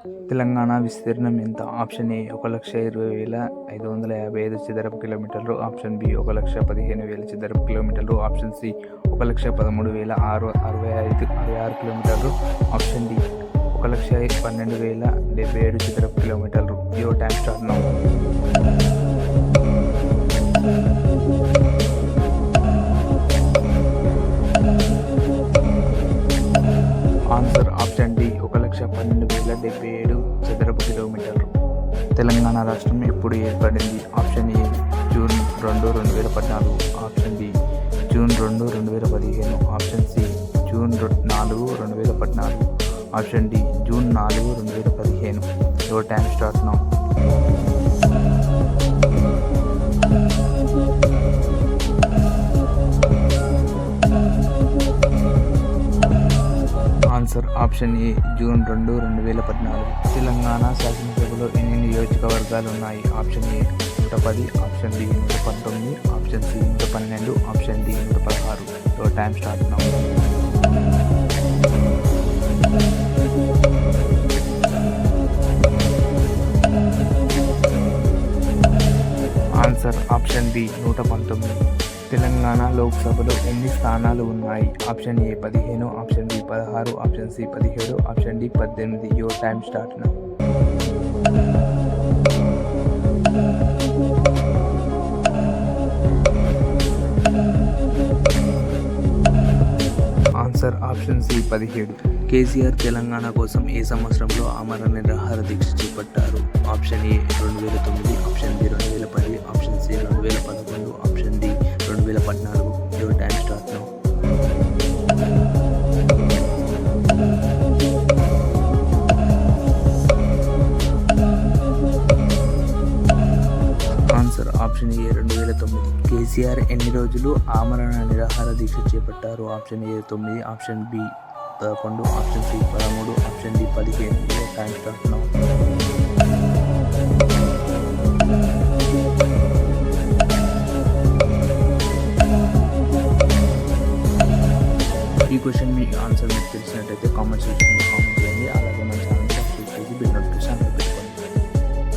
తెలంగాణ విస్తీర్ణం ఎంత? Option A 1,20,555 చదరపు కిలోమీటర్లు, ఆప్షన్ బి 1,15,000 చదరపు కిలోమీటర్లు, ఆప్షన్ సి 1,13,666 కిలోమీటర్లు, ఆప్షన్ డి 1,12,077 చదరపు కిలోమీటర్లు. Your time start now. Answer option D 1,12,077 చదరపు కిలోమీటర్లు. తెలంగాణ రాష్ట్రం ఎప్పుడు ఏర్పడింది? Option A June 2, 2014, option B June 2, 2015, option C June 4, 2014, option D June 4, 2015. Your time start now. Answer option A June 2, 2014. Telangana శాసనసభలో ఎన్ని నియోజకవర్గాలు ఉన్నాయి? Option A 110, option B 119, option C 112, option D 116. Your time start now. Answer option B 119. Telangana లోక్సభలో ఎన్ని స్థానాలు ఉన్నాయి? Option A 15, option B 16, option C 17, option D 18. Your time start now. Answer option C 17. KCR Telangana కోసం ఏ సంవత్సరంలో ఆమరణ నిరాహార దీక్ష చేపట్టారు? Option A 2009, option B 2010, option C 2011, option D 2014. Your time start now. Answer option A 2009. KCR ఎన్ని రోజులు ఆమరణ నిరాహార దీక్ష చేపట్టారు? Option A 9, option B 11, option C 13, option D 15. Your time start now. ఈ క్వశ్చన్ మీ ఆన్సర్ మీకు తెలిసినట్టయితే కామెంట్ సెక్షన్లో కామెంట్ చేయండి.